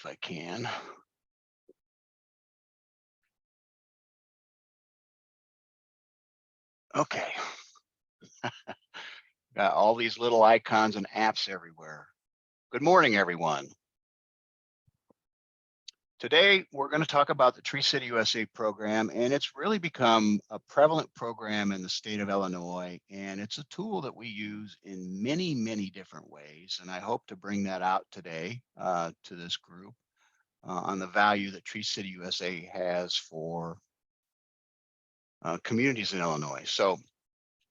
if I can. Okay. Got all these little icons and apps everywhere. Good morning, everyone. Today, we're going to talk about the Tree City USA program, and it's really become a prevalent program in the state of Illinois, and it's a tool that we use in many, many different ways, and I hope to bring that out today to this group on the value that Tree City USA has for communities in Illinois. So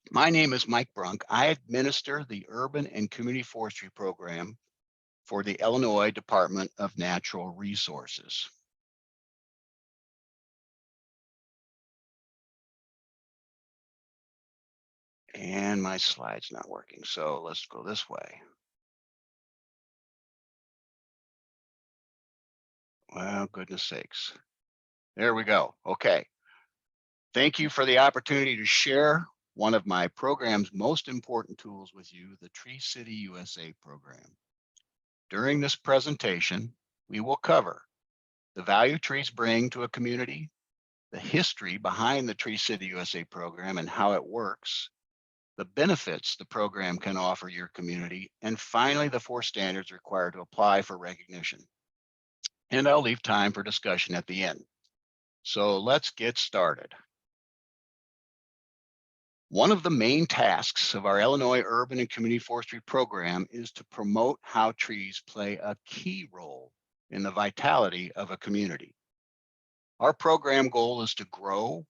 my name is Mike Brunk. I administer the Urban and Community Forestry program for the Illinois Department of Natural Resources. And my slide's not working, so let's go this way. Well, goodness sakes. There we go. Okay. Thank you for the opportunity to share one of my program's most important tools with you, the Tree City USA program. During this presentation, we will cover the value trees bring to a community, the history behind the Tree City USA program and how it works, the benefits the program can offer your community, and finally, the 4 standards required to apply for recognition. And I'll leave time for discussion at the end. So let's get started. One of the main tasks of our Illinois Urban and Community Forestry program is to promote how trees play a key role in the vitality of a community. Our program goal is to grow,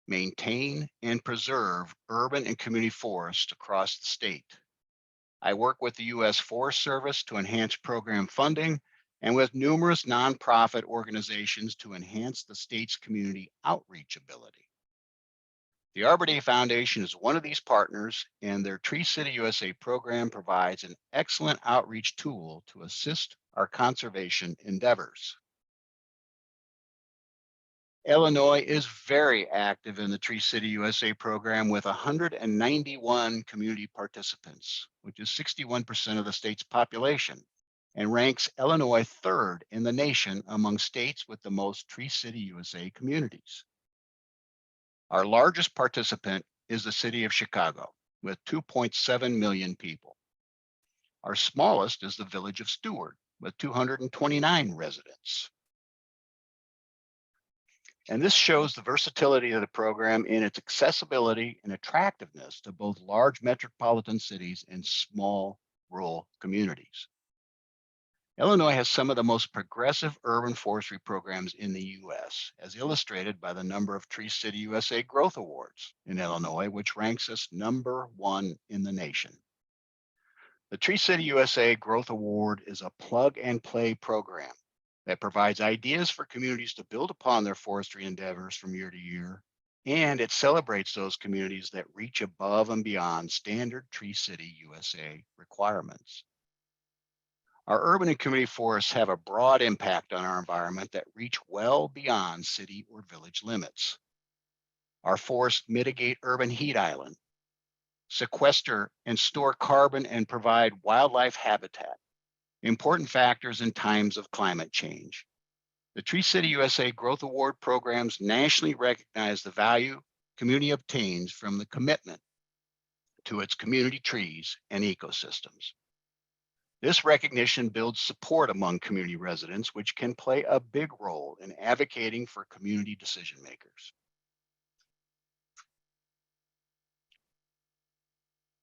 maintain, and preserve urban and community forests across the state. I work with the U.S. Forest Service to enhance program funding and with numerous nonprofit organizations to enhance the state's community outreach ability. The Arbor Day Foundation is one of these partners, and their Tree City USA program provides an excellent outreach tool to assist our conservation endeavors. Illinois is very active in the Tree City USA program with 191 community participants, which is 61% of the state's population, and ranks Illinois 3rd in the nation among states with the most Tree City USA communities. Our largest participant is the city of Chicago with 2.7 million people. Our smallest is the village of Stewart with 229 residents. And this shows the versatility of the program in its accessibility and attractiveness to both large metropolitan cities and small rural communities. Illinois has some of the most progressive urban forestry programs in the U.S., as illustrated by the number of Tree City USA Growth Awards in Illinois, which ranks us #1 in the nation. The Tree City USA Growth Award is a plug-and-play program that provides ideas for communities to build upon their forestry endeavors from year to year, and it celebrates those communities that reach above and beyond standard Tree City USA requirements. Our urban and community forests have a broad impact on our environment that reach well beyond city or village limits. Our forests mitigate urban heat island, sequester and store carbon, and provide wildlife habitat, important factors in times of climate change. The Tree City USA Growth Award programs nationally recognize the value community obtains from the commitment to its community trees and ecosystems. This recognition builds support among community residents, which can play a big role in advocating for community decision makers.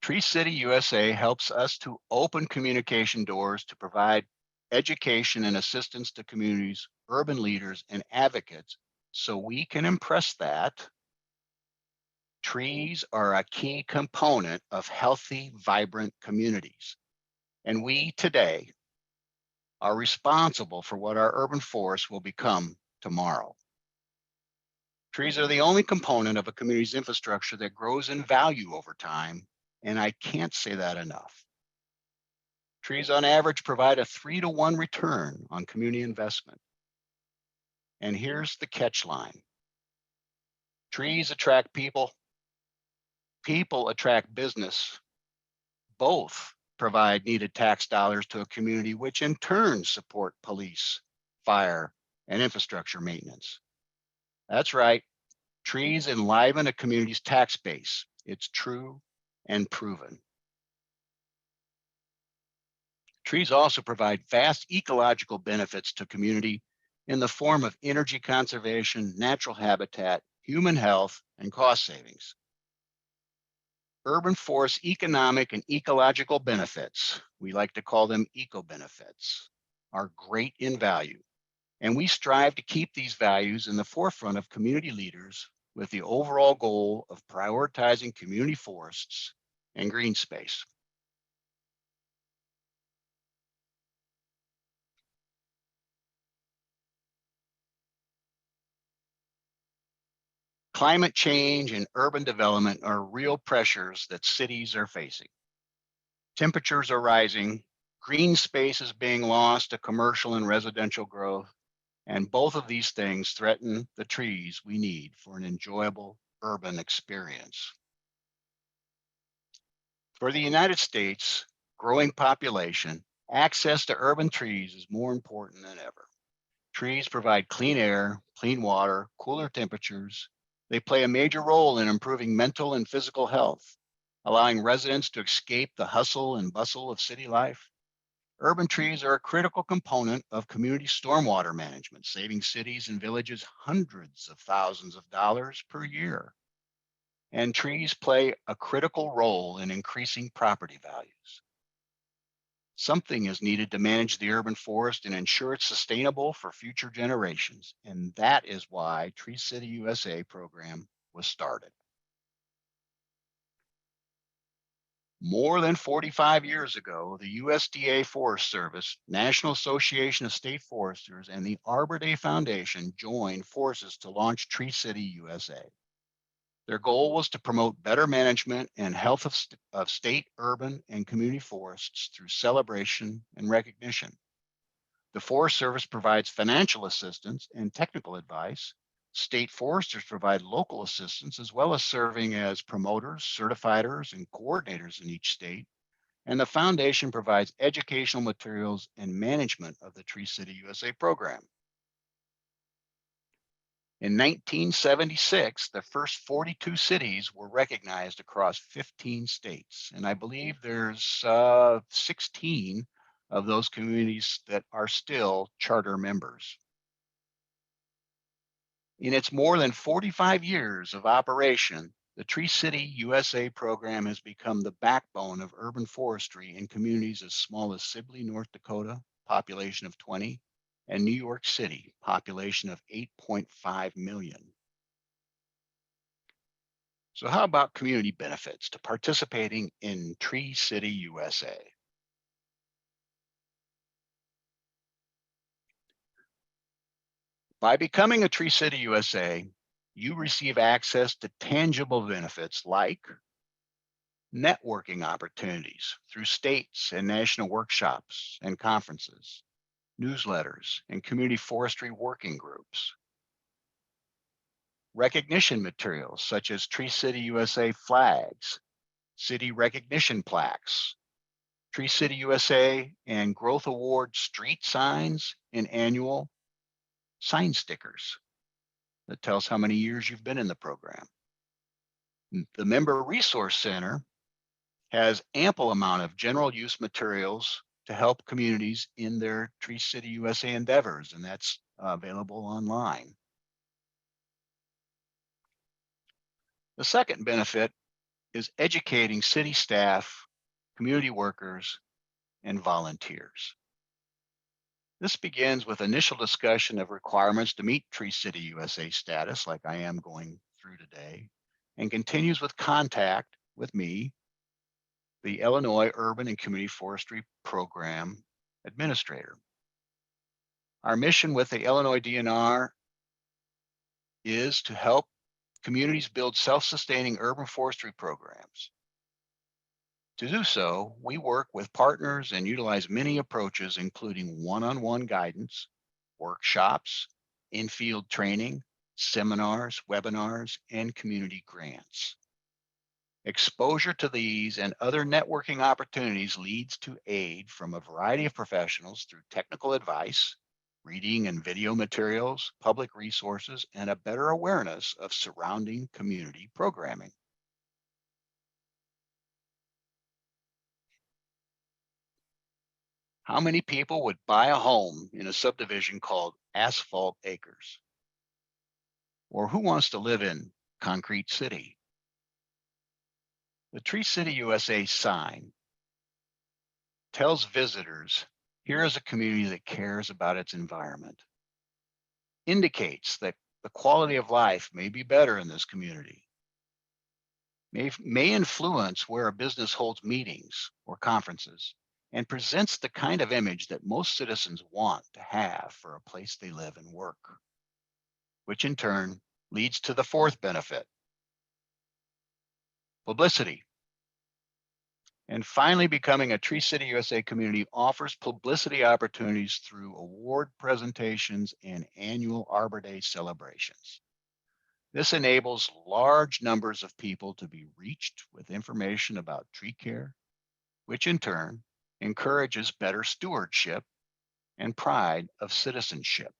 Tree City USA helps us to open communication doors to provide education and assistance to communities, urban leaders, and advocates so we can impress that trees are a key component of healthy, vibrant communities. And we today are responsible for what our urban forests will become tomorrow. Trees are the only component of a community's infrastructure that grows in value over time, and I can't say that enough. Trees on average provide a 3-to-1 return on community investment. And here's the catch line. Trees attract people, people attract business. Both provide needed tax dollars to a community, which in turn support police, fire, and infrastructure maintenance. That's right. Trees enliven a community's tax base. It's true and proven. Trees also provide vast ecological benefits to community in the form of energy conservation, natural habitat, human health, and cost savings. Urban forest economic and ecological benefits, we like to call them eco-benefits, are great in value, and we strive to keep these values in the forefront of community leaders with the overall goal of prioritizing community forests and green space. Climate change and urban development are real pressures that cities are facing. Temperatures are rising, green space is being lost to commercial and residential growth, and both of these things threaten the trees we need for an enjoyable urban experience. For the United States, growing population, access to urban trees is more important than ever. Trees provide clean air, clean water, cooler temperatures. They play a major role in improving mental and physical health, allowing residents to escape the hustle and bustle of city life. Urban trees are a critical component of community stormwater management, saving cities and villages hundreds of thousands of dollars per year. And trees play a critical role in increasing property values. Something is needed to manage the urban forest and ensure it's sustainable for future generations. And that is why Tree City USA program was started. More than 45 years ago, the USDA Forest Service, National Association of State Foresters, and the Arbor Day Foundation joined forces to launch Tree City USA. Their goal was to promote better management and health of state, urban, and community forests through celebration and recognition. The Forest Service provides financial assistance and technical advice. State foresters provide local assistance as well as serving as promoters, certifiers, and coordinators in each state. And the foundation provides educational materials and management of the Tree City USA program. In 1976, the first 42 cities were recognized across 15 states. And I believe there's 16 of those communities that are still charter members. In its more than 45 years of operation, the Tree City USA program has become the backbone of urban forestry in communities as small as Sibley, North Dakota, population of 20, and New York City, population of 8.5 million. So how about community benefits to participating in Tree City USA? By becoming a Tree City USA, you receive access to tangible benefits like networking opportunities through states and national workshops and conferences, newsletters, and community forestry working groups. Recognition materials such as Tree City USA flags, city recognition plaques, Tree City USA and Growth Award street signs, and annual sign stickers that tells how many years you've been in the program. The Member Resource Center has ample amount of general use materials to help communities in their Tree City USA endeavors, and that's available online. The second benefit is educating city staff, community workers, and volunteers. This begins with initial discussion of requirements to meet Tree City USA status, like I am going through today, and continues with contact with me, the Illinois Urban and Community Forestry Program Administrator. Our mission with the Illinois DNR is to help communities build self-sustaining urban forestry programs. To do so, we work with partners and utilize many approaches, including one-on-one guidance, workshops, in-field training, seminars, webinars, and community grants. Exposure to these and other networking opportunities leads to aid from a variety of professionals through technical advice, reading and video materials, public resources, and a better awareness of surrounding community programming. How many people would buy a home in a subdivision called Asphalt Acres? Or who wants to live in Concrete City? The Tree City USA sign tells visitors, here is a community that cares about its environment, indicates that the quality of life may be better in this community, may influence where a business holds meetings or conferences, and presents the kind of image that most citizens want to have for a place they live and work, which in turn leads to the fourth benefit, publicity. And finally, becoming a Tree City USA community offers publicity opportunities through award presentations and annual Arbor Day celebrations. This enables large numbers of people to be reached with information about tree care, which in turn encourages better stewardship and pride of citizenship.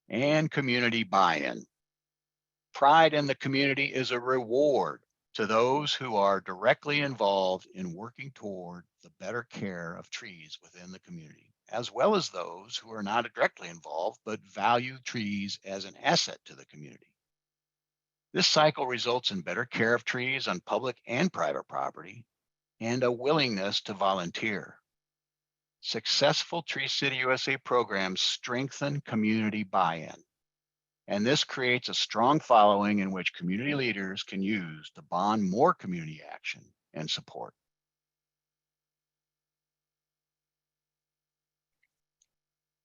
And community buy-in. Pride in the community is a reward to those who are directly involved in working toward the better care of trees within the community, as well as those who are not directly involved but value trees as an asset to the community. This cycle results in better care of trees on public and private property and a willingness to volunteer. Successful Tree City USA programs strengthen community buy-in. And this creates a strong following in which community leaders can use to bond more community action and support.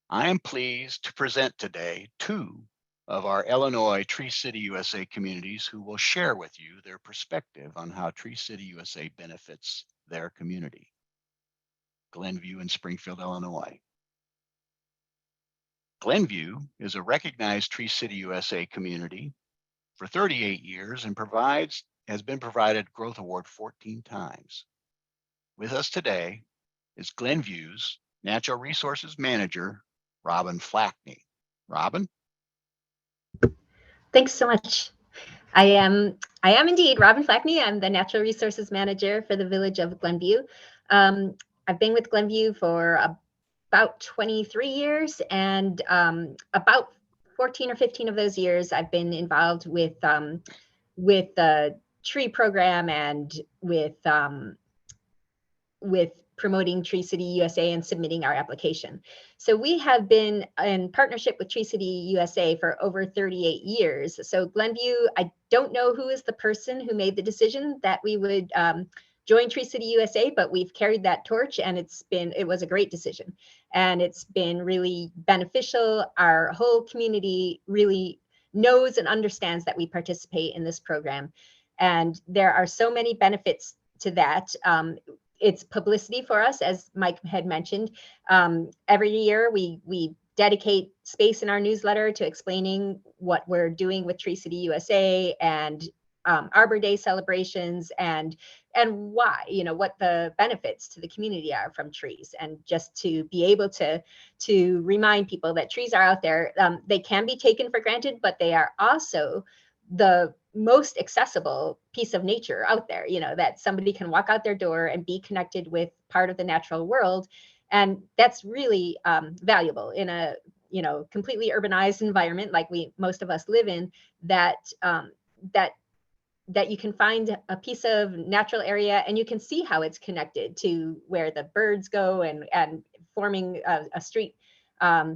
I am pleased to present today two of our Illinois Tree City USA communities who will share with you their perspective on how Tree City USA benefits their community, Glenview and Springfield, Illinois. Glenview is a recognized Tree City USA community for 38 years and has been provided Growth Award 14 times. With us today is Glenview's Natural Resources Manager, Robyn Flakne. Robyn? Thanks so much. I am indeed Robyn Flakne. I'm the Natural Resources Manager for the Village of Glenview. I've been with Glenview for about 23 years, and about 14 or 15 of those years I've been involved with the tree program and with promoting Tree City USA and submitting our application. So we have been in partnership with Tree City USA for over 38 years. So Glenview, I don't know who is the person who made the decision that we would join Tree City USA, but we've carried that torch, and it was a great decision. And it's been really beneficial. Our whole community really knows and understands that we participate in this program. And there are so many benefits to that. It's publicity for us, as Mike had mentioned. Every year we dedicate space in our newsletter to explaining what we're doing with Tree City USA and Arbor Day celebrations and why, what the benefits to the community are from trees, and just to be able to remind people that trees are out there. They can be taken for granted, but they are also the most accessible piece of nature out there, that somebody can walk out their door and be connected with part of the natural world. And that's really valuable in a, completely urbanized environment like most of us live in, that you can find a piece of natural area and you can see how it's connected to where the birds go, and forming a street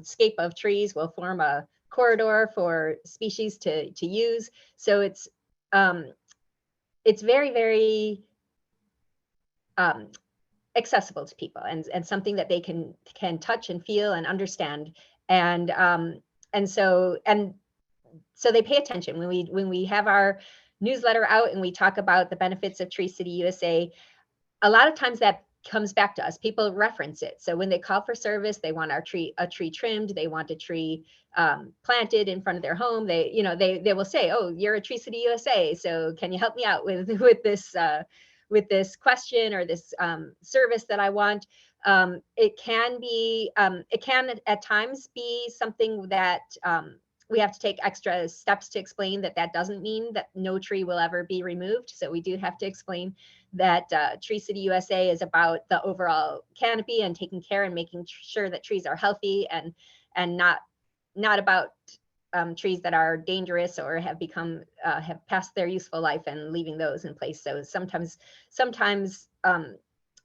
scape of trees will form a corridor for species to use. So it's very, very accessible to people, and something that they can touch and feel and understand. And so they pay attention when we have our newsletter out and we talk about the benefits of Tree City USA. A lot of times that comes back to us. People reference it. So when they call for service, they want a tree trimmed, they want a tree planted in front of their home. They will say, "Oh, you're a Tree City USA, so can you help me out with this this question or this service that I want. It can at times be something that we have to take extra steps to explain that doesn't mean that no tree will ever be removed. So we do have to explain that Tree City USA is about the overall canopy and taking care and making sure that trees are healthy, and not about trees that are dangerous or have passed their useful life and leaving those in place. So sometimes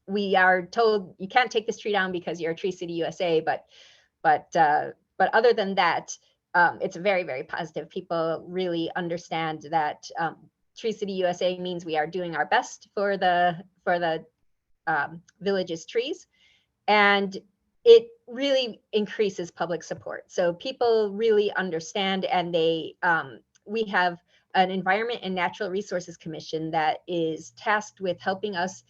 we are told you can't take this tree down because you're a Tree City USA, but other than that, it's very, very positive. People really understand that Tree City USA means we are doing our best for the village's trees, and it really increases public support. So people really understand, and we have an Environment and Natural Resources Commission that is tasked with helping us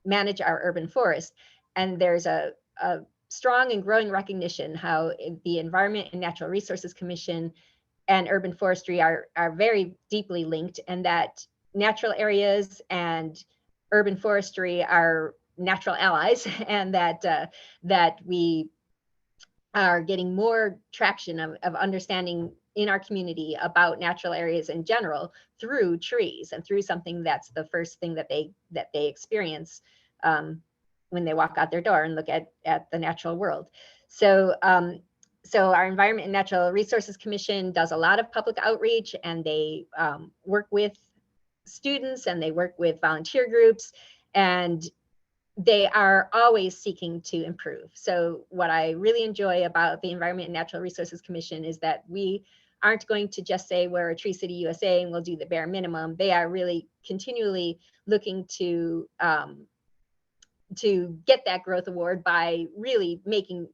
manage our urban forest. And there's a strong and growing recognition how the Environment and Natural Resources Commission and urban forestry are very deeply linked, and that natural areas and urban forestry are natural allies, and that we are getting more traction of understanding in our community about natural areas in general through trees, and through something that's the first thing that they experience when they walk out their door and look at the natural world. So so our Environment and Natural Resources Commission does a lot of public outreach, and they work with students, and they work with volunteer groups, and they are always seeking to improve. So what I really enjoy about the Environment and Natural Resources Commission is that we aren't going to just say we're a Tree City USA and we'll do the bare minimum. They are really continually looking to get that growth award by really making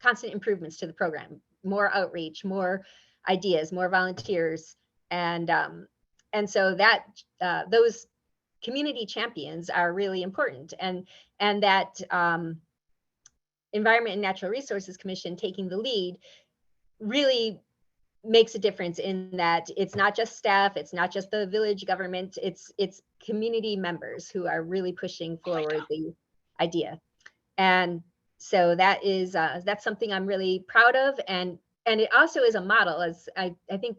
constant improvements to the program, more outreach, more ideas, more volunteers, and so that those community champions are really important, and that Environment and Natural Resources Commission taking the lead really makes a difference in that it's not just staff, it's not just the village government, it's community members who are really pushing forward the idea. And so that's something I'm really proud of, and it also is a model, as I think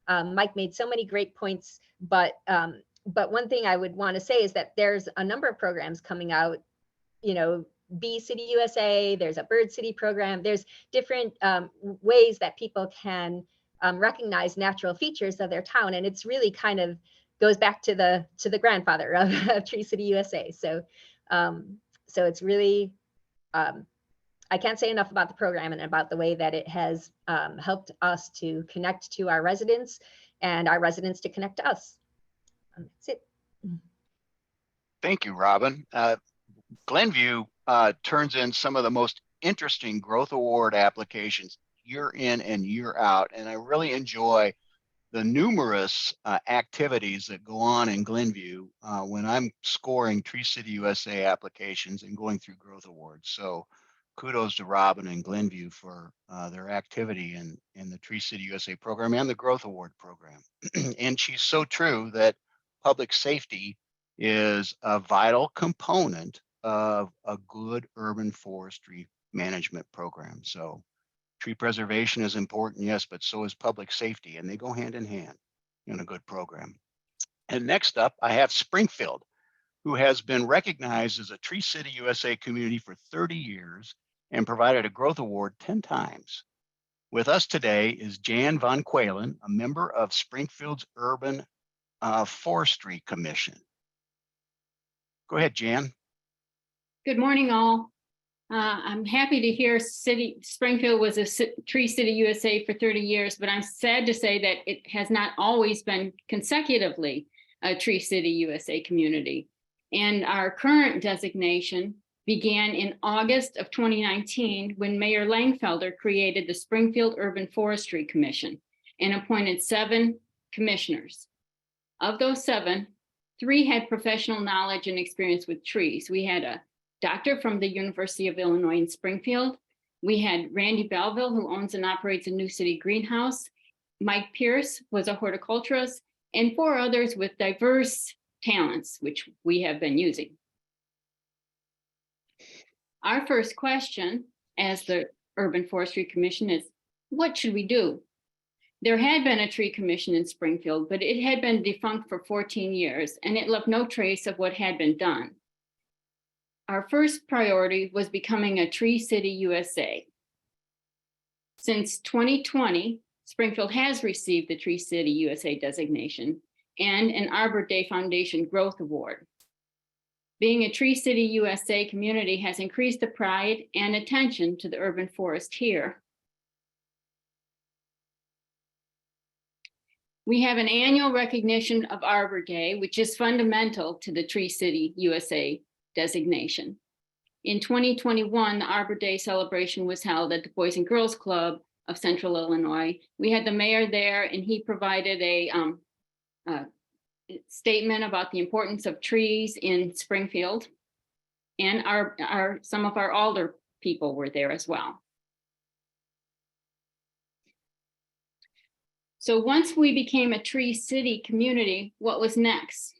Mike made so many great points, but one thing I would want to say is that there's a number of programs coming out, Bee City USA, there's a Bird City program, there's different ways that people can recognize natural features of their town, and it's really kind of goes back to the grandfather of Tree City USA. So so it's really I can't say enough about the program and about the way that it has helped us to connect to our residents, and our residents to connect to us. That's it. Thank you, Robyn. Glenview turns in some of the most interesting growth award applications year in and year out, and I really enjoy the numerous activities that go on in Glenview when I'm scoring Tree City USA applications and going through growth awards. So kudos to Robyn and Glenview for their activity in the Tree City USA program and the growth award program. And she's so true that public safety is a vital component of a good urban forestry management program. So tree preservation is important, yes, but so is public safety, and they go hand in hand in a good program. And next up, I have Springfield, who has been recognized as a Tree City USA community for 30 years and provided a growth award 10 times. With us today is Jan von Qualen, a member of Springfield's Urban Forestry Commission. Go ahead, Jan. Good morning, all. I'm happy to hear Springfield was a Tree City USA for 30 years, but I'm sad to say that it has not always been consecutively a Tree City USA community. And our current designation began in August of 2019 when Mayor Langfelder created the Springfield Urban Forestry Commission and appointed 7 commissioners. Of those 7, 3 had professional knowledge and experience with trees. We had a doctor from the University of Illinois in Springfield. We had Randy Belleville, who owns and operates a New City greenhouse. Mike Pierce was a horticulturist, and 4 others with diverse talents, which we have been using. Our first question as the Urban Forestry Commission is, what should we do? There had been a tree commission in Springfield, but it had been defunct for 14 years and it left no trace of what had been done. Our first priority was becoming a Tree City USA. Since 2020, Springfield has received the Tree City USA designation and an Arbor Day Foundation Growth Award. Being a Tree City USA community has increased the pride and attention to the urban forest here. We have an annual recognition of Arbor Day, which is fundamental to the Tree City USA designation. In 2021, the Arbor Day celebration was held at the Boys and Girls Club of Central Illinois. We had the mayor there and he provided a statement about the importance of trees in Springfield. And some of our alder people were there as well. So once we became a Tree City community, what was next?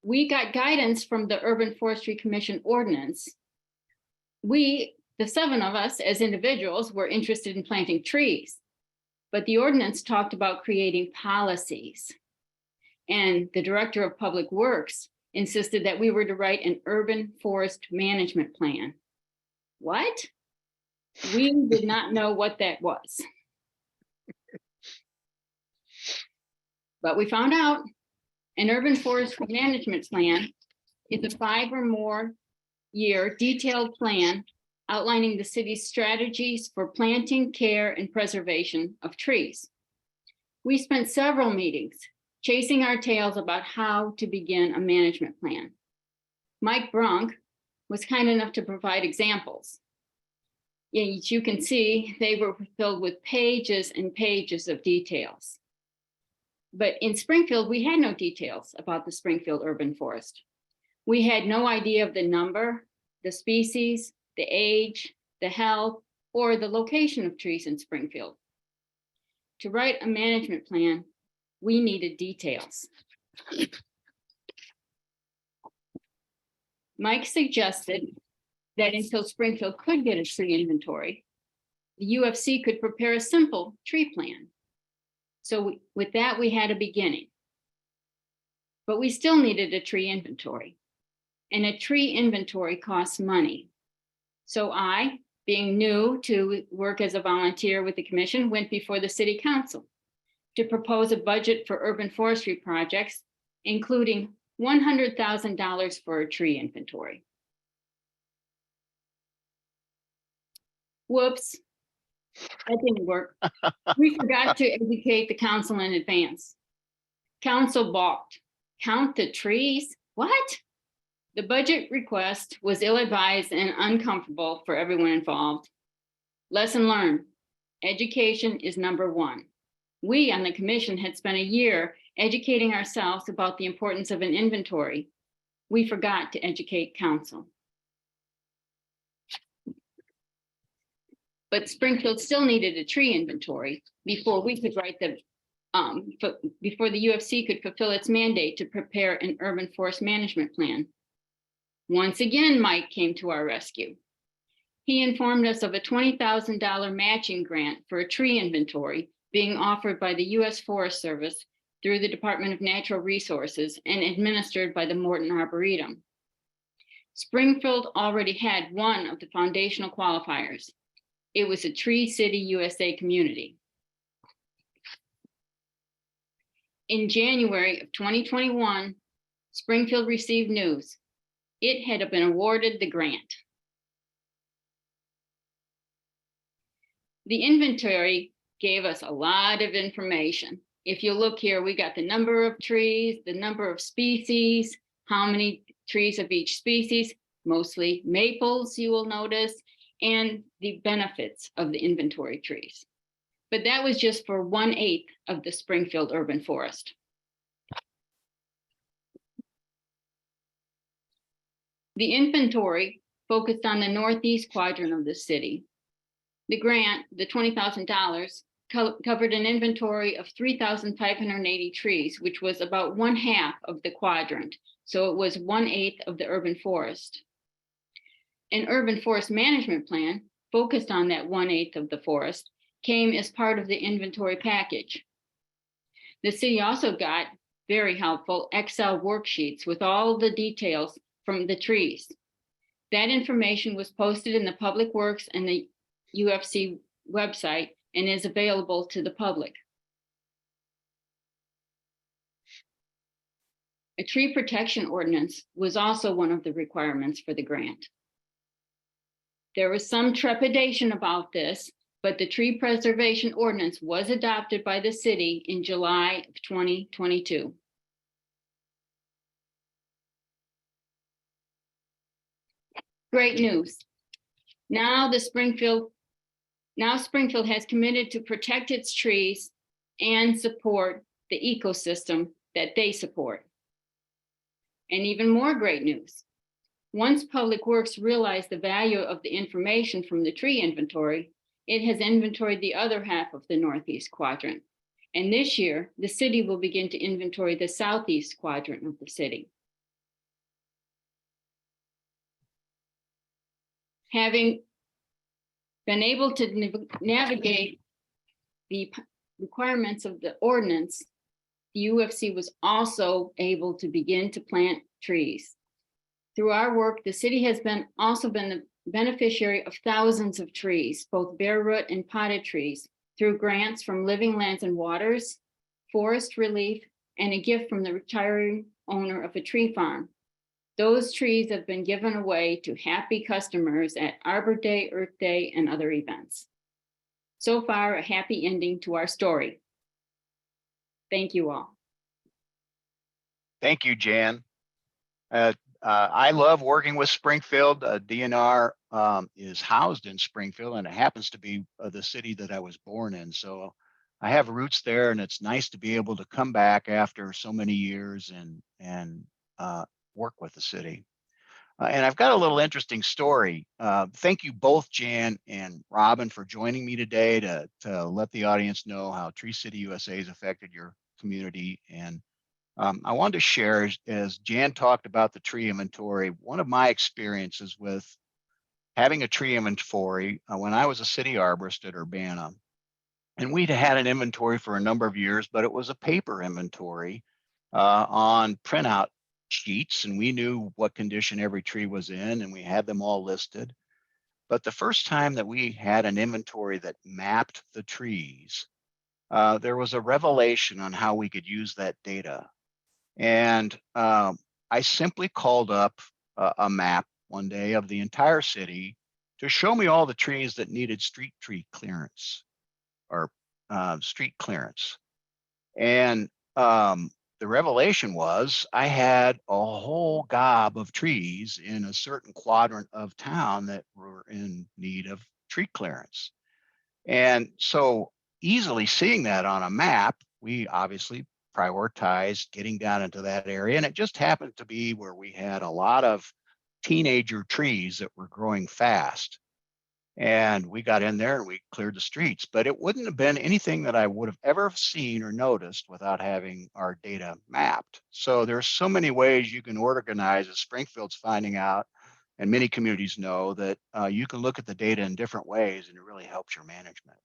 We got guidance from the Urban Forestry Commission ordinance. We, the 7 of us as individuals, were interested in planting trees, but the ordinance talked about creating policies. And the director of public works insisted that we were to write an urban forest management plan. What? We did not know what that was. But we found out an urban forest management plan is a 5 or more year detailed plan outlining the city's strategies for planting, care, and preservation of trees. We spent several meetings chasing our tails about how to begin a management plan. Mike Brunk was kind enough to provide examples. As you can see, they were filled with pages and pages of details. But in Springfield, we had no details about the Springfield urban forest. We had no idea of the number, the species, the age, the health, or the location of trees in Springfield. To write a management plan, we needed details. Mike suggested that until Springfield could get a tree inventory, the UFC could prepare a simple tree plan. So with that, we had a beginning. But we still needed a tree inventory. And a tree inventory costs money. So I, being new to work as a volunteer with the commission, went before the city council to propose a budget for urban forestry projects, including $100,000 for a tree inventory. Whoops, that didn't work. We forgot to educate the council in advance. Council balked. Count the trees? What? The budget request was ill-advised and uncomfortable for everyone involved. Lesson learned, education is number 1. We on the commission had spent a year educating ourselves about the importance of an inventory. We forgot to educate council. But Springfield still needed a tree inventory before we could write the, before the UFC could fulfill its mandate to prepare an urban forest management plan. Once again, Mike came to our rescue. He informed us of a $20,000 matching grant for a tree inventory being offered by the U.S. Forest Service through the Department of Natural Resources and administered by the Morton Arboretum. Springfield already had one of the foundational qualifiers. It was a Tree City USA community. In January of 2021, Springfield received news. It had been awarded the grant. The inventory gave us a lot of information. If you look here, we got the number of trees, the number of species, how many trees of each species, mostly maples, you will notice, and the benefits of the inventory trees. But that was just for 1/8 of the Springfield urban forest. The inventory focused on the northeast quadrant of the city. The grant, the $20,000, covered an inventory of 3,580 trees, which was about 1/2 of the quadrant. So it was 1/8 of the urban forest. An urban forest management plan focused on that 1/8 of the forest came as part of the inventory package. The city also got very helpful Excel worksheets with all the details from the trees. That information was posted in the Public Works and the UFC website and is available to the public. A tree protection ordinance was also one of the requirements for the grant. There was some trepidation about this, but the tree preservation ordinance was adopted by the city in July of 2022. Great news. Now Springfield has committed to protect its trees and support the ecosystem that they support. And even more great news. Once Public Works realized the value of the information from the tree inventory, it has inventoried the other half of the northeast quadrant. And this year, the city will begin to inventory the southeast quadrant of the city. Having been able to navigate the requirements of the ordinance, the UFC was also able to begin to plant trees. Through our work, the city has also been the beneficiary of thousands of trees, both bare root and potted trees, through grants from Living Lands and Waters, Forest Relief, and a gift from the retiring owner of a tree farm. Those trees have been given away to happy customers at Arbor Day, Earth Day, and other events. So far, a happy ending to our story. Thank you all. Thank you, Jan. I love working with Springfield. DNR is housed in Springfield, and it happens to be the city that I was born in. So I have roots there, and it's nice to be able to come back after so many years and work with the city. And I've got a little interesting story. Thank you both, Jan and Robyn, for joining me today to let the audience know how Tree City USA has affected your community. And I wanted to share, as Jan talked about the tree inventory, one of my experiences with having a tree inventory when I was a city arborist at Urbana. And we'd had an inventory for a number of years, but it was a paper inventory on printout sheets, and we knew what condition every tree was in, and we had them all listed. But the first time that we had an inventory that mapped the trees, there was a revelation on how we could use that data. And I simply called up a map one day of the entire city to show me all the trees that needed street tree clearance or street clearance. And the revelation was I had a whole gob of trees in a certain quadrant of town that were in need of tree clearance. And so easily seeing that on a map, we obviously prioritized getting down into that area. And it just happened to be where we had a lot of teenager trees that were growing fast. And we got in there and we cleared the streets, but it wouldn't have been anything that I would have ever seen or noticed without having our data mapped. So there's so many ways you can organize, as Springfield's finding out, and many communities know that you can look at the data in different ways, and it really helps your management.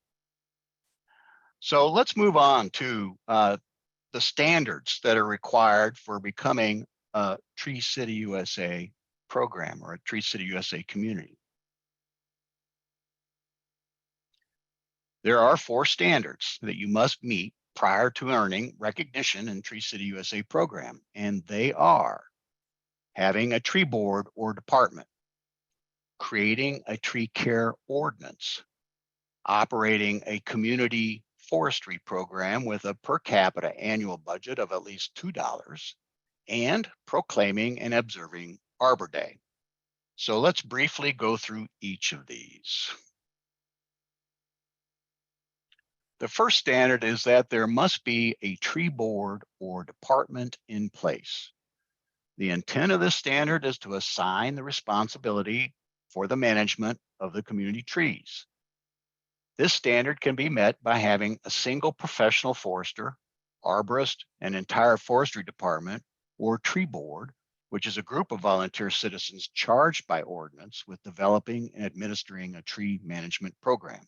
So let's move on to the standards that are required for becoming a Tree City USA program or a Tree City USA community. There are 4 standards that you must meet prior to earning recognition in Tree City USA program, and they are having a tree board or department, creating a tree care ordinance, operating a community forestry program with a per capita annual budget of at least $2, and proclaiming and observing Arbor Day. So let's briefly go through each of these. The first standard is that there must be a tree board or department in place. The intent of this standard is to assign the responsibility for the management of the community trees. This standard can be met by having a single professional forester, arborist, an entire forestry department, or tree board, which is a group of volunteer citizens charged by ordinance with developing and administering a tree management program.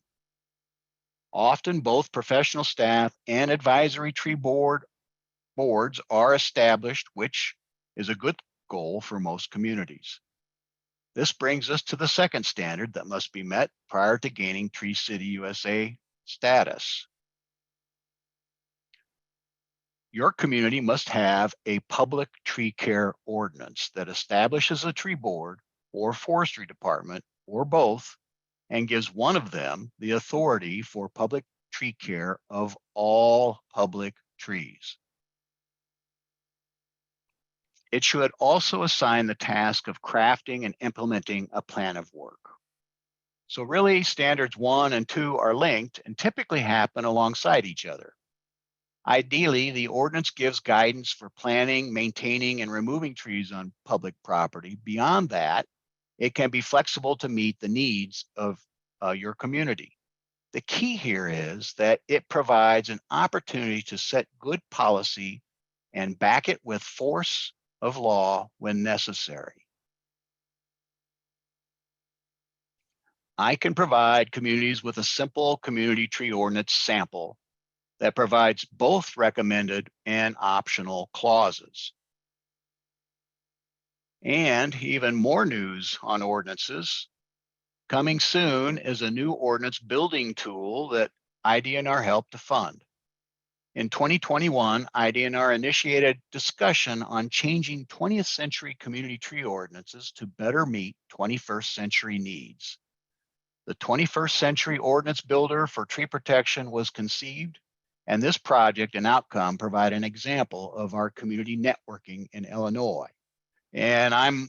Often both professional staff and advisory tree boards are established, which is a good goal for most communities. This brings us to the second standard that must be met prior to gaining Tree City USA status. Your community must have a public tree care ordinance that establishes a tree board or forestry department or both and gives one of them the authority for public tree care of all public trees. It should also assign the task of crafting and implementing a plan of work. So really, standards 1 and 2 are linked and typically happen alongside each other. Ideally, the ordinance gives guidance for planting, maintaining, and removing trees on public property. Beyond that, it can be flexible to meet the needs of your community. The key here is that it provides an opportunity to set good policy and back it with force of law when necessary. I can provide communities with a simple community tree ordinance sample that provides both recommended and optional clauses. And even more news on ordinances. Coming soon is a new ordinance building tool that IDNR helped to fund. In 2021, IDNR initiated discussion on changing 20th century community tree ordinances to better meet 21st century needs. The 21st Century Ordinance Builder for Tree Protection was conceived, and this project and outcome provide an example of our community networking in Illinois. And I'm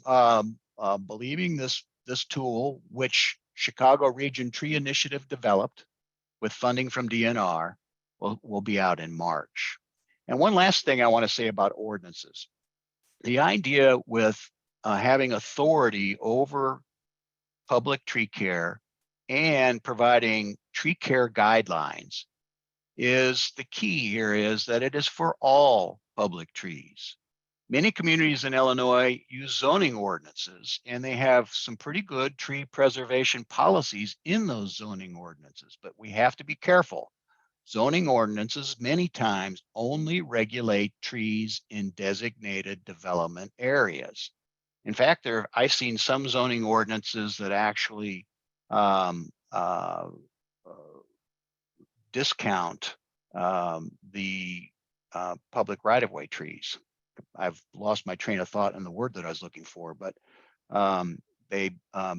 believing this tool, which Chicago Region Tree Initiative developed with funding from DNR, will be out in March. And one last thing I want to say about ordinances. The idea with having authority over public tree care and providing tree care guidelines is the key here is that it is for all public trees. Many communities in Illinois use zoning ordinances, and they have some pretty good tree preservation policies in those zoning ordinances, but we have to be careful. Zoning ordinances many times only regulate trees in designated development areas. In fact, I've seen some zoning ordinances that actually discount the public right-of-way trees. I've lost my train of thought in the word that I was looking for, but they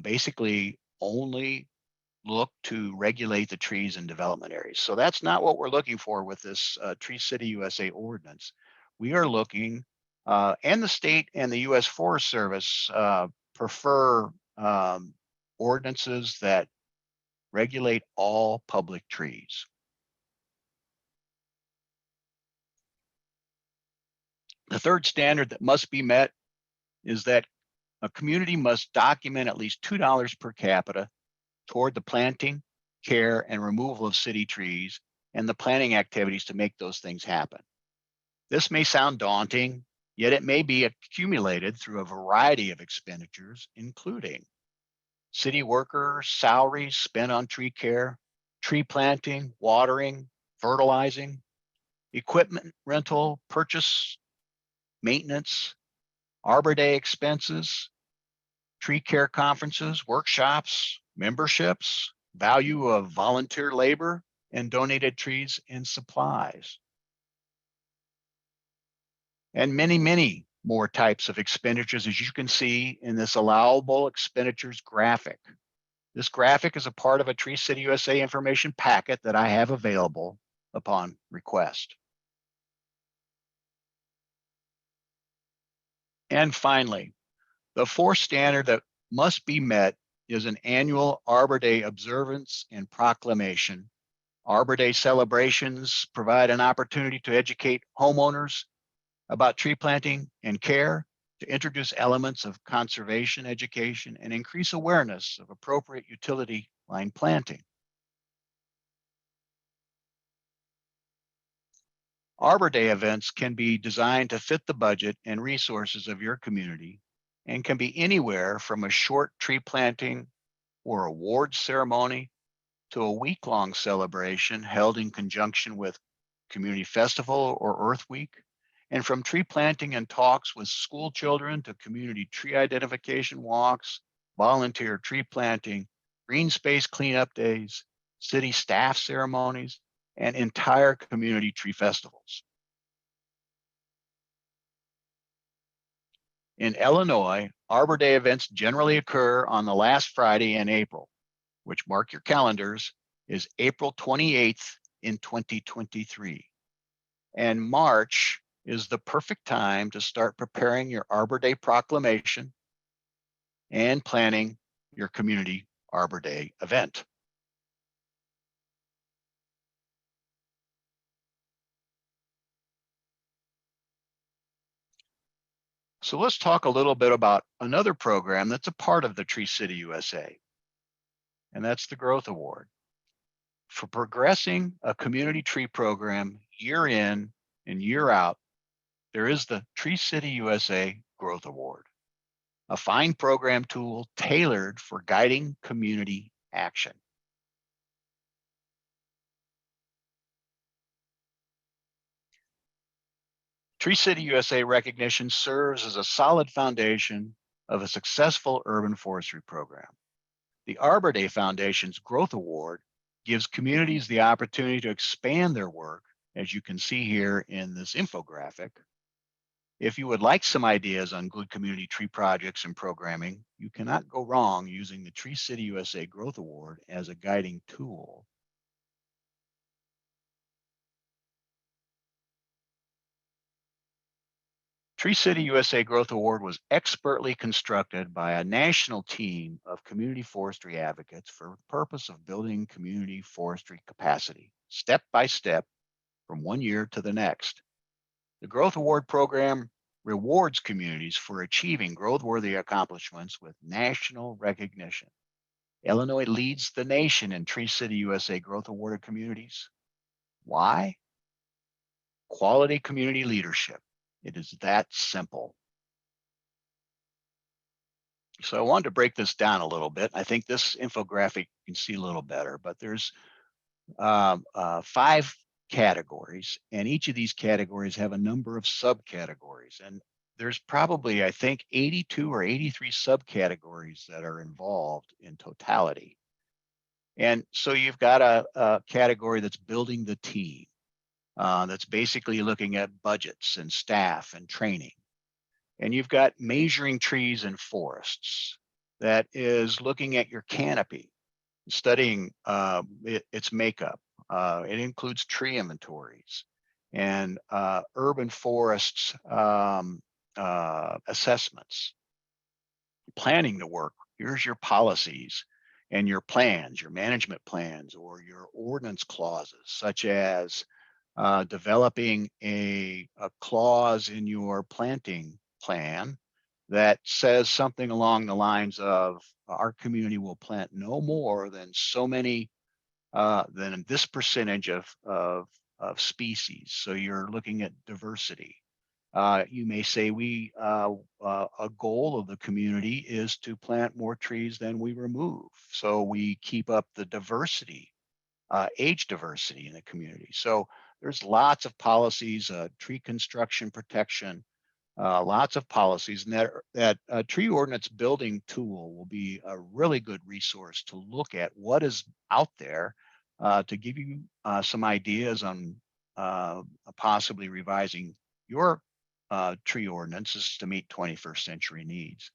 basically only look to regulate the trees in development areas. So that's not what we're looking for with this Tree City USA ordinance. We are looking, and the state and the U.S. Forest Service prefer ordinances that regulate all public trees. The third standard that must be met is that a community must document at least $2 per capita toward the planting, care, and removal of city trees and the planning activities to make those things happen. This may sound daunting, yet it may be accumulated through a variety of expenditures, including city workers' salaries spent on tree care, tree planting, watering, fertilizing, equipment rental, purchase, maintenance, Arbor Day expenses, tree care conferences, workshops, memberships, value of volunteer labor, and donated trees and supplies. And many, many more types of expenditures, as you can see in this allowable expenditures graphic. This graphic is a part of a Tree City USA information packet that I have available upon request. And finally, the fourth standard that must be met is an annual Arbor Day observance and proclamation. Arbor Day celebrations provide an opportunity to educate homeowners about tree planting and care, to introduce elements of conservation education, and increase awareness of appropriate utility line planting. Arbor Day events can be designed to fit the budget and resources of your community and can be anywhere from a short tree planting or award ceremony to a week-long celebration held in conjunction with Community Festival or Earth Week, and from tree planting and talks with school children to community tree identification walks, volunteer tree planting, green space cleanup days, city staff ceremonies, and entire community tree festivals. In Illinois, Arbor Day events generally occur on the last Friday in April, which, mark your calendars, is April 28th in 2023. And March is the perfect time to start preparing your Arbor Day proclamation and planning your community Arbor Day event. So let's talk a little bit about another program that's a part of the Tree City USA, and that's the Growth Award. For progressing a community tree program year in and year out, there is the Tree City USA Growth Award, a fine program tool tailored for guiding community action. Tree City USA recognition serves as a solid foundation of a successful urban forestry program. The Arbor Day Foundation's Growth Award gives communities the opportunity to expand their work, as you can see here in this infographic. If you would like some ideas on good community tree projects and programming, you cannot go wrong using the Tree City USA Growth Award as a guiding tool. Tree City USA Growth Award was expertly constructed by a national team of community forestry advocates for the purpose of building community forestry capacity, step by step, from one year to the next. The Growth Award program rewards communities for achieving growth-worthy accomplishments with national recognition. Illinois leads the nation in Tree City USA Growth Awarded communities. Why? Quality community leadership. It is that simple. So I wanted to break this down a little bit. I think this infographic you can see a little better, but there's 5 categories, and each of these categories have a number of subcategories. And there's probably, I think, 82 or 83 subcategories that are involved in totality. And so you've got a category that's building the team. That's basically looking at budgets and staff and training. And you've got measuring trees and forests, that is looking at your canopy, studying its makeup. It includes tree inventories and urban forests assessments. Planning the work. Here's your policies and your plans, your management plans, or your ordinance clauses, such as developing a clause in your planting plan that says something along the lines of our community will plant no more than so many, than this percentage of species. So you're looking at diversity. You may say a goal of the community is to plant more trees than we remove. So we keep up the diversity, age diversity in the community. So there's lots of policies, tree construction protection, lots of policies, and that tree ordinance building tool will be a really good resource to look at what is out there, to give you some ideas on possibly revising your tree ordinances to meet 21st century needs.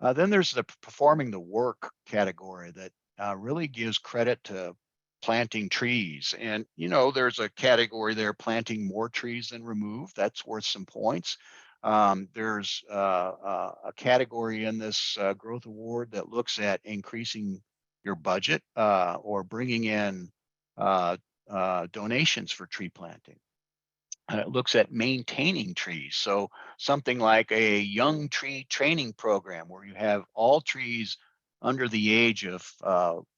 Then there's the performing the work category that really gives credit to planting trees. And, there's a category there, planting more trees than remove. That's worth some points. There's a category in this growth award that looks at increasing your budget or bringing in donations for tree planting. It looks at maintaining trees. So something like a young tree training program where you have all trees under the age of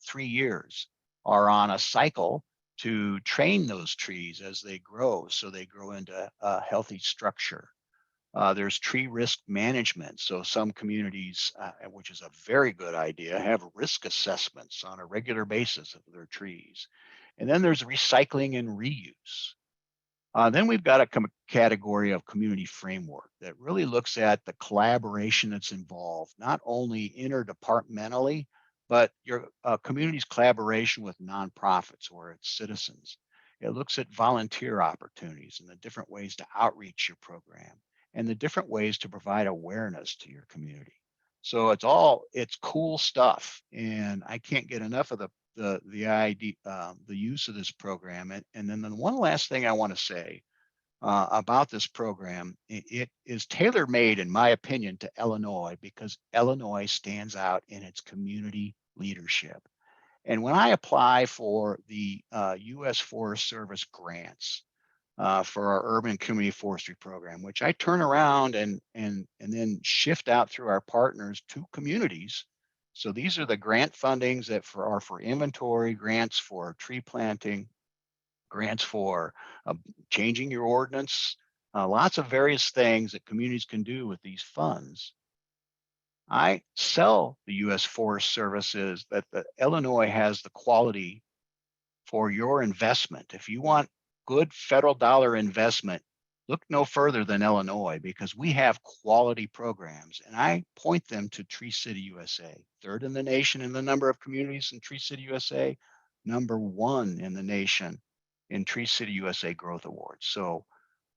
3 years are on a cycle to train those trees as they grow, so they grow into a healthy structure. There's tree risk management. So some communities, which is a very good idea, have risk assessments on a regular basis of their trees. And then there's recycling and reuse. Then we've got a category of community framework that really looks at the collaboration that's involved, not only interdepartmentally, but your community's collaboration with nonprofits or its citizens. It looks at volunteer opportunities and the different ways to outreach your program and the different ways to provide awareness to your community. So it's cool stuff, and I can't get enough of the use of this program. And then the one last thing I want to say about this program, it is tailor-made, in my opinion, to Illinois, because Illinois stands out in its community leadership. And when I apply for the U.S. Forest Service grants for our urban community forestry program, which I turn around and then shift out through our partners to communities. So these are the grant fundings that are for inventory, grants for tree planting, grants for changing your ordinance, lots of various things that communities can do with these funds. I sell the U.S. Forest Services that Illinois has the quality for your investment. If you want good federal dollar investment, look no further than Illinois, because we have quality programs, and I point them to Tree City USA, third in the nation in the number of communities in Tree City USA, #1 in the nation in Tree City USA Growth Awards. So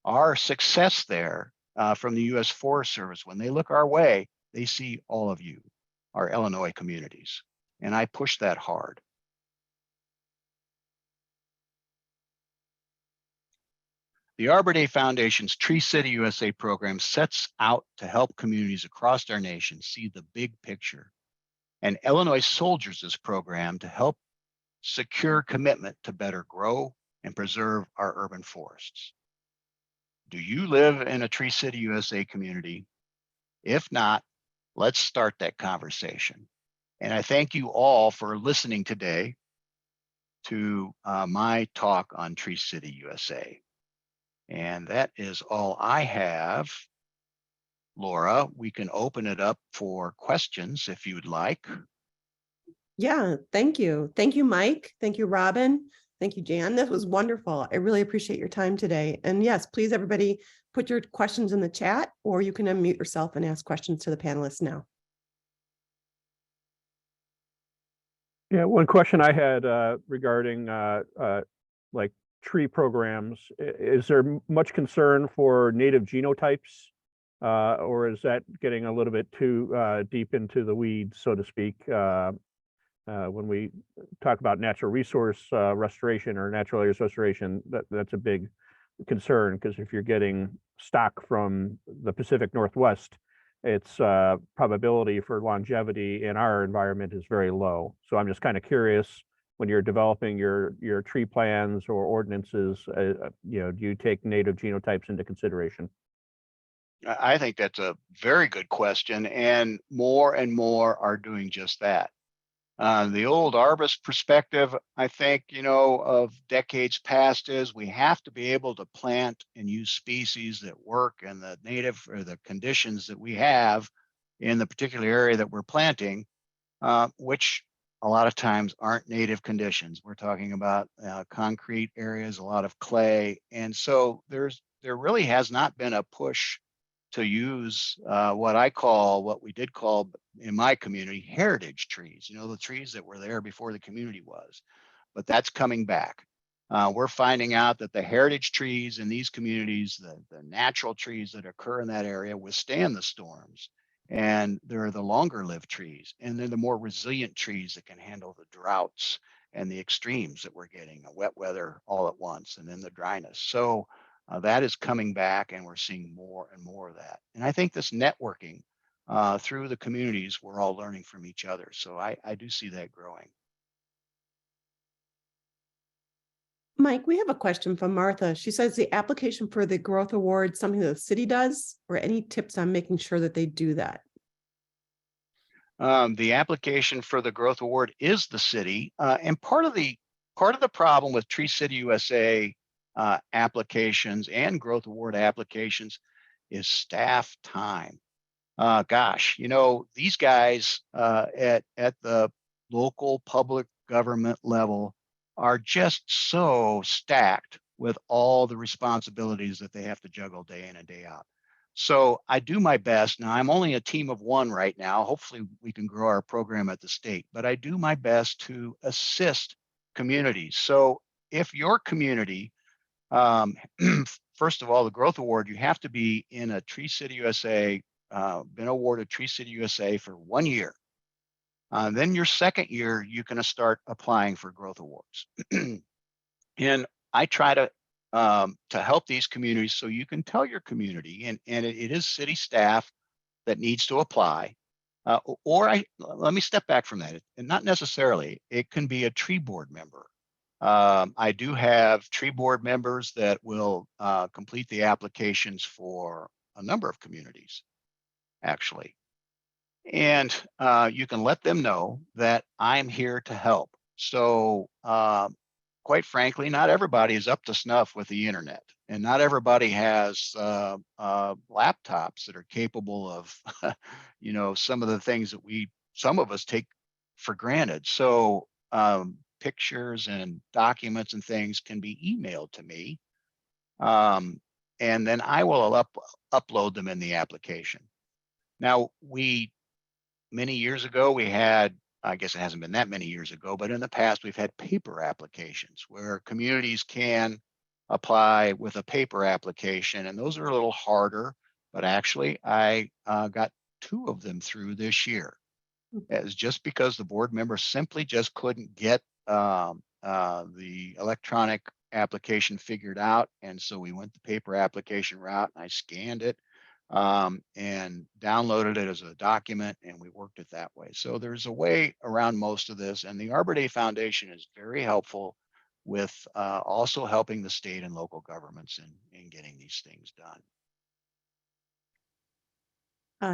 our success there from the U.S. Forest Service, when they look our way, they see all of you, our Illinois communities, and I push that hard. The Arbor Day Foundation's Tree City USA program sets out to help communities across our nation see the big picture. And Illinois soldiers this program to help secure commitment to better grow and preserve our urban forests. Do you live in a Tree City USA community? If not, let's start that conversation. And I thank you all for listening today to my talk on Tree City USA. And that is all I have. Laura, we can open it up for questions if you would like. Yeah, thank you. Thank you, Mike. Thank you, Robyn. Thank you, Jan. This was wonderful. I really appreciate your time today. And yes, please, everybody, put your questions in the chat, or you can unmute yourself and ask questions to the panelists now. Yeah, one question I had regarding like tree programs, is there much concern for native genotypes, or is that getting a little bit too deep into the weeds, so to speak, when we talk about natural resource restoration or natural areas restoration? That's a big concern, because if you're getting stock from the Pacific Northwest, its probability for longevity in our environment is very low. So I'm just kind of curious, when you're developing your tree plans or ordinances, do you take native genotypes into consideration? I think that's a very good question, and more are doing just that. The old arborist perspective, I think, of decades past, is we have to be able to plant and use species that work in the native or the conditions that we have in the particular area that we're planting, which a lot of times aren't native conditions. We're talking about concrete areas, a lot of clay. And so there really has not been a push to use what we did call in my community heritage trees, the trees that were there before the community was. But that's coming back. We're finding out that the heritage trees in these communities, the natural trees that occur in that area, withstand the storms. And they're the longer lived trees, and they're the more resilient trees that can handle the droughts and the extremes that we're getting, wet weather all at once, and then the dryness. So that is coming back, and we're seeing more and more of that. And I think this networking through the communities, we're all learning from each other. So I do see that growing. Mike, we have a question from Martha. She says, the application for the growth award, something that the city does, or any tips on making sure that they do that? The application for the growth award is the city, and part of the part of the problem with Tree City USA applications and Growth Award applications is staff time. Gosh, you know, these guys at the local public government level are just so stacked with all the responsibilities that they have to juggle day in and day out. So I do my best. Now, I'm only a team of one right now. Hopefully we can grow our program at the state, but I do my best to assist communities. So if your community, first of all, the Growth Award, you have to be in a Tree City USA, been awarded Tree City USA for 1 year. Then your second year, you can start applying for Growth Awards. And I try to help these communities, so you can tell your community, and it is city staff that needs to apply. Let me step back from that, and not necessarily, it can be a tree board member. I do have tree board members that will complete the applications for a number of communities, actually. And you can let them know that I'm here to help. So quite frankly, not everybody is up to snuff with the internet, and not everybody has laptops that are capable of, you know, some of the things that some of us take for granted. So pictures and documents and things can be emailed to me, and then I will upload them in the application. Now, many years ago, we had, I guess it hasn't been that many years ago, but in the past, we've had paper applications where communities can apply with a paper application, and those are a little harder, but actually I got 2 of them through this year. It's just because the board member simply just couldn't get the electronic application figured out, and so we went the paper application route, and I scanned it and downloaded it as a document, and we worked it that way. So there's a way around most of this, and the Arbor Day Foundation is very helpful with also helping the state and local governments in getting these things done.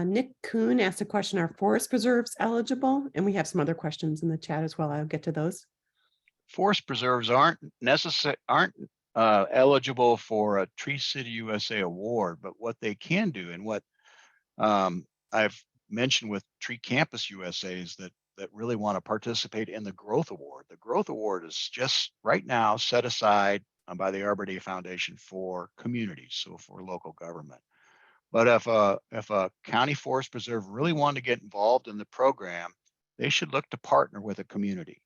Nick Kuhn asked a question, are forest preserves eligible? And we have some other questions in the chat as well. I'll get to those. Forest preserves aren't eligible for a Tree City USA award, but what they can do, and what I've mentioned with Tree Campus USAs that really want to participate in the Growth Award. The Growth Award is just right now set aside by the Arbor Day Foundation for communities, so for local government. But if a county forest preserve really wanted to get involved in the program, they should look to partner with a community.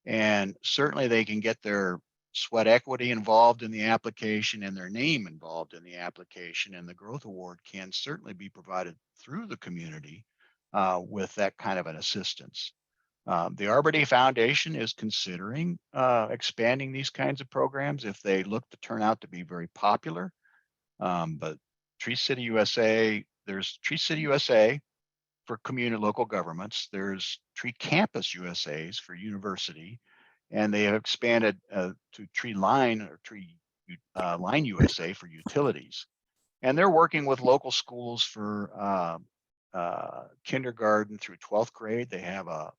And certainly they can get their sweat equity involved in the application and their name involved in the application, and the Growth Award can certainly be provided through the community with that kind of an assistance. The Arbor Day Foundation is considering expanding these kinds of programs if they look to turn out to be very popular. But Tree City USA, there's Tree City USA for community local governments. There's Tree Campus USAs for university, and they have expanded to Tree Line or Tree Line USA for utilities. And they're working with local schools for kindergarten through 12th grade. They have a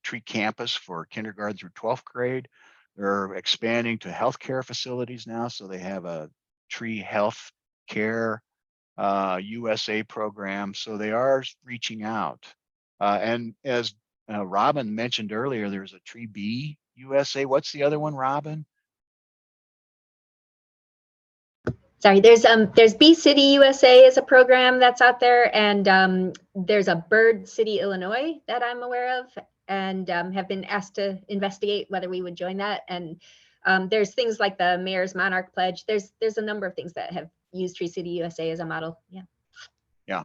Tree Campus for kindergarten through 12th grade. They're expanding to healthcare facilities now, so they have a Tree Health Care USA program. So they are reaching out. And as Robyn mentioned earlier, there's a Tree B USA. What's the other one, Robyn? Sorry, there's Bee City USA is a program that's out there, and there's a Bird City, Illinois that I'm aware of, and have been asked to investigate whether we would join that. And there's things like the Mayor's Monarch Pledge. There's a number of things that have used Tree City USA as a model. Yeah. Yeah.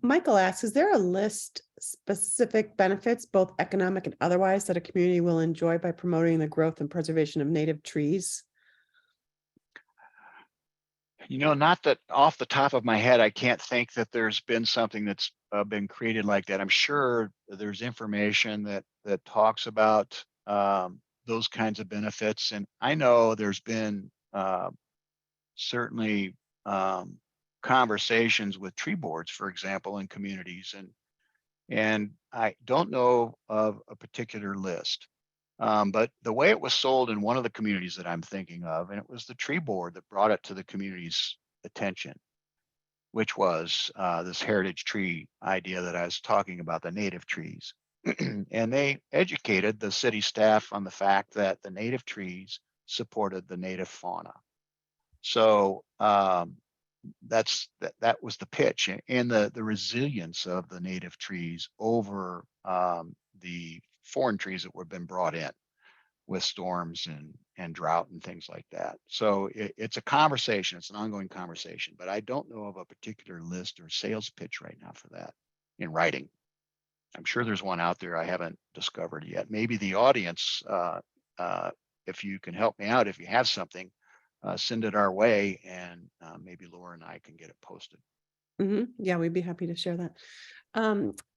Michael asks, is there a list specific benefits, both economic and otherwise, that a community will enjoy by promoting the growth and preservation of native trees? You know, not that off the top of my head, I can't think that there's been something that's been created like that. I'm sure there's information that talks about those kinds of benefits. And I know there's been certainly conversations with tree boards, for example, in communities. And And I don't know of a particular list. But the way it was sold in one of the communities that I'm thinking of, and it was the tree board that brought it to the community's attention, which was this heritage tree idea that I was talking about, the native trees. And they educated the city staff on the fact that the native trees supported the native fauna. So that was the pitch, and the resilience of the native trees over the foreign trees that were been brought in with storms and drought and things like that. So it's a conversation, it's an ongoing conversation, but I don't know of a particular list or sales pitch right now for that in writing. I'm sure there's one out there I haven't discovered yet. Maybe the audience, if you can help me out, if you have something, send it our way, and maybe Laura and I can get it posted. Yeah, we'd be happy to share that.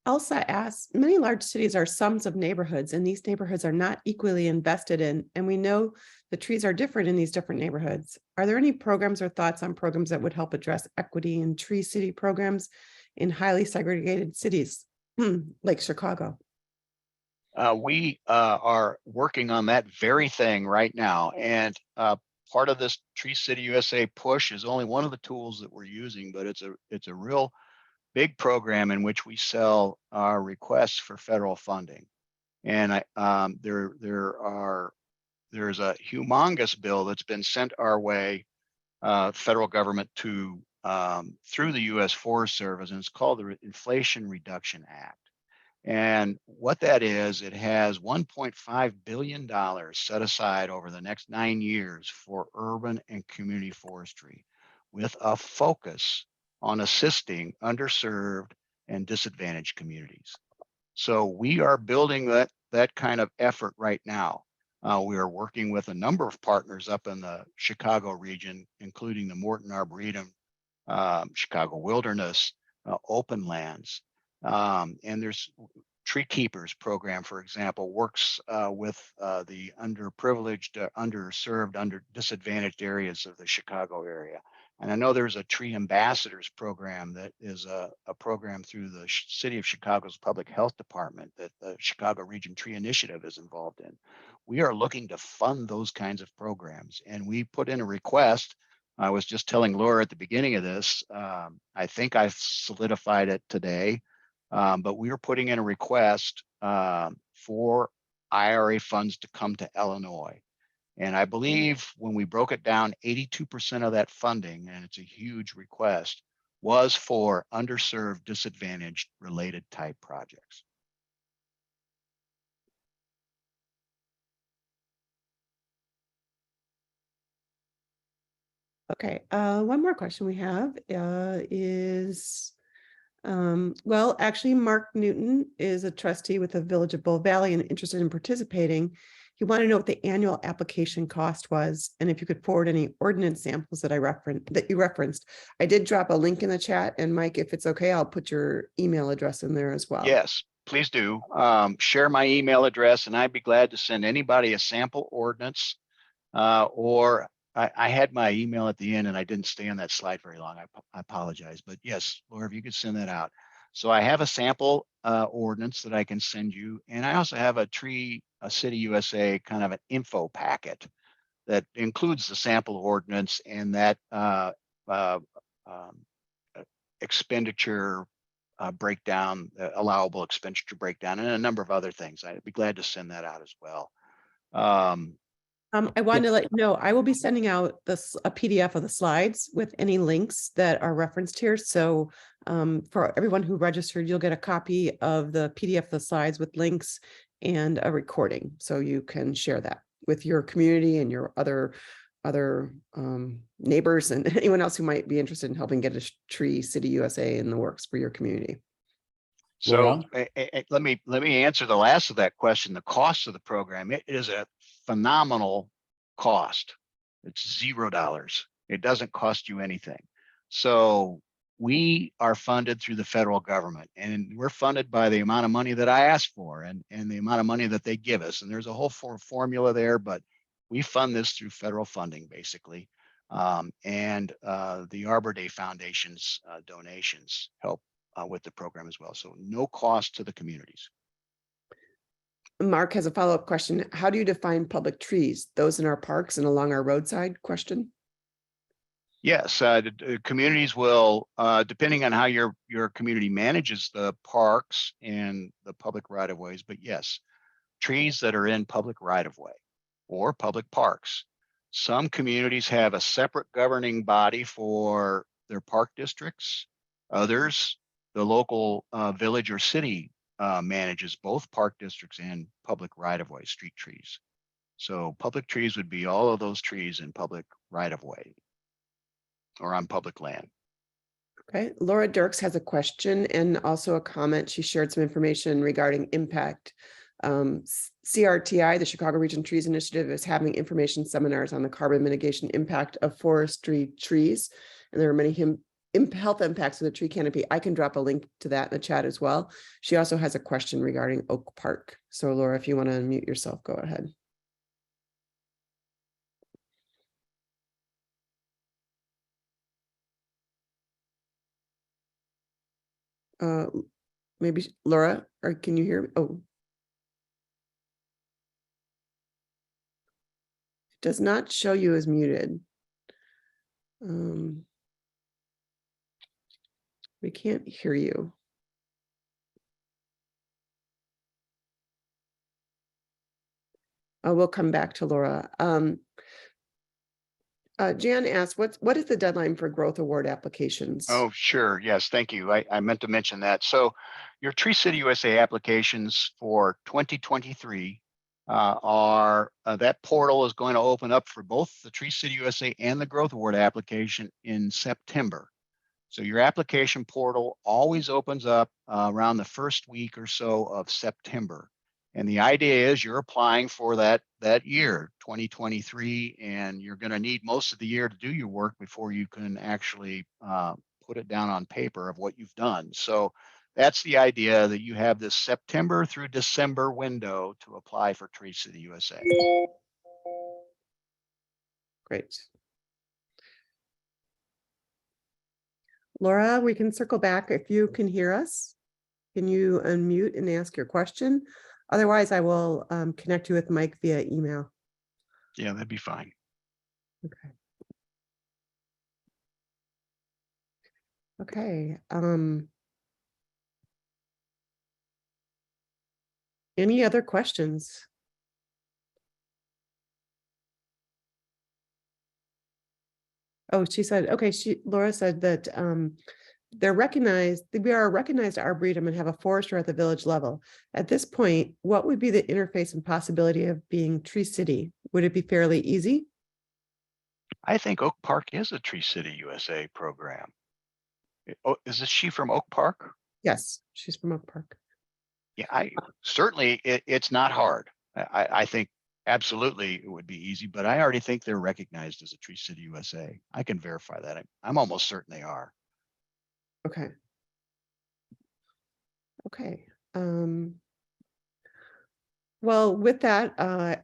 Elsa asks, many large cities are sums of neighborhoods, and these neighborhoods are not equally invested in, and we know the trees are different in these different neighborhoods. Are there any programs or thoughts on programs that would help address equity in tree city programs in highly segregated cities like Chicago? We are working on that very thing right now, and part of this Tree City USA push is only one of the tools that we're using, but it's a real big program in which we sell our requests for federal funding. And there's a humongous bill that's been sent our way, federal government to through the U.S. Forest Service, and it's called the Inflation Reduction Act. And what that is, it has $1.5 billion set aside over the next 9 years for urban and community forestry, with a focus on assisting underserved and disadvantaged communities. So we are building that kind of effort right now. We are working with a number of partners up in the Chicago region, including the Morton Arboretum, Chicago Wilderness, Open Lands. And there's Tree Keepers program, for example, works with the underprivileged, underserved, disadvantaged areas of the Chicago area. And I know there's a Tree Ambassadors program that is a program through the City of Chicago's Public Health Department that the Chicago Region Tree Initiative is involved in. We are looking to fund those kinds of programs, and we put in a request. I was just telling Laura at the beginning of this, I think I've solidified it today, but we are putting in a request for IRA funds to come to Illinois. And I believe when we broke it down, 82% of that funding, and it's a huge request, was for underserved, disadvantaged related type projects. Okay, one more question we have is, well, actually, Mark Newton is a trustee with the Village of Bull Valley and interested in participating. He wanted to know what the annual application cost was, and if you could forward any ordinance samples that you referenced. I did drop a link in the chat, and Mike, if it's okay, I'll put your email address in there as well. Yes, please do. Share my email address, and I'd be glad to send anybody a sample ordinance. Or I had my email at the end, and I didn't stay on that slide very long. I apologize, but yes, Laura, if you could send that out. So I have a sample ordinance that I can send you, and I also have a City USA kind of an info packet that includes the sample ordinance and that expenditure breakdown, allowable expenditure breakdown, and a number of other things. I'd be glad to send that out as well. I wanted to let you know, I will be sending out a PDF of the slides with any links that are referenced here. So for everyone who registered, you'll get a copy of the PDF of the slides with links and a recording. So you can share that with your community and your other neighbors and anyone else who might be interested in helping get a Tree City USA in the works for your community. So let me answer the last of that question. The cost of the program, it is a phenomenal cost. It's $0. It doesn't cost you anything. So we are funded through the federal government, and we're funded by the amount of money that I ask for and the amount of money that they give us. And there's a whole formula there, but we fund this through federal funding, basically. And the Arbor Day Foundation's donations help with the program as well. So no cost to the communities. Mark has a follow-up question. How do you define public trees? Those in our parks and along our roadside? Question. Yes, the communities will, depending on how your community manages the parks and the public right of ways, but yes, trees that are in public right of way or public parks. Some communities have a separate governing body for their park districts. Others, the local village or city manages both park districts and public right of way street trees. So public trees would be all of those trees in public right of way or on public land. Okay, Laura Dirks has a question and also a comment. She shared some information regarding impact. CRTI, the Chicago Region Trees Initiative, is having information seminars on the carbon mitigation impact of forestry trees. And there are many health impacts of the tree canopy. I can drop a link to that in the chat as well. She also has a question regarding Oak Park. So Laura, if you want to unmute yourself, go ahead. Maybe Laura, or can you hear me? Oh, it does not show you as muted. We can't hear you. We'll come back to Laura. Jan asked, what is the deadline for growth award applications? Oh, sure. Yes, thank you. I meant to mention that. So your Tree City USA applications for 2023 are, that portal is going to open up for both the Tree City USA and the growth award application in September. So your application portal always opens up around the first week or so of September. And the idea is you're applying for that year, 2023, and you're going to need most of the year to do your work before you can actually put it down on paper of what you've done. So that's the idea, that you have this September through December window to apply for Tree City USA. Great. Laura, we can circle back if you can hear us. Can you unmute and ask your question? Otherwise, I will connect you with Mike via email. Yeah, that'd be fine. Okay. Okay. Any other questions? Oh, she said, okay, Laura said that we are a recognized arboretum and have a forester at the village level. At this point, what would be the interface and possibility of being Tree City? Would it be fairly easy? I think Oak Park is a Tree City USA program. Oh, is she from Oak Park? Yes, she's from Oak Park. Yeah, certainly it's not hard. I think absolutely it would be easy, but I already think they're recognized as a Tree City USA. I can verify that. I'm almost certain they are. Okay. Okay. Well, with that,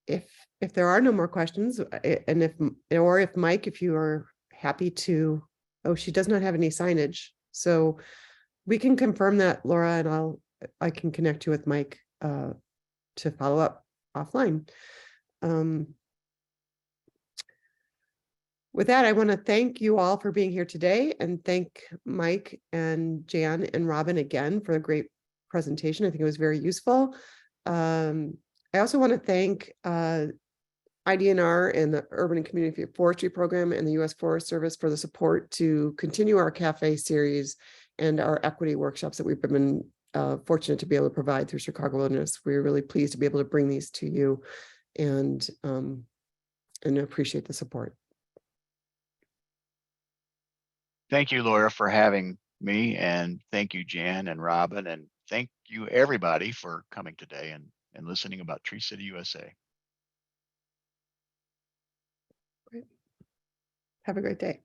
if there are no more questions, and if Mike, if you are happy to, oh, she does not have any signage, so we can confirm that, Laura, and I can connect you with Mike to follow up offline. With that, I want to thank you all for being here today and thank Mike and Jan and Robyn again for a great presentation. I think it was very useful. I also want to thank IDNR and the Urban and Community Forestry Program and the U.S. Forest Service for the support to continue our Café series and our equity workshops that we've been fortunate to be able to provide through Chicago Wilderness. We're really pleased to be able to bring these to you and appreciate the support. Thank you, Laura, for having me, and thank you, Jan and Robyn, and thank you everybody for coming today and listening about Tree City USA. Great. Have a great day.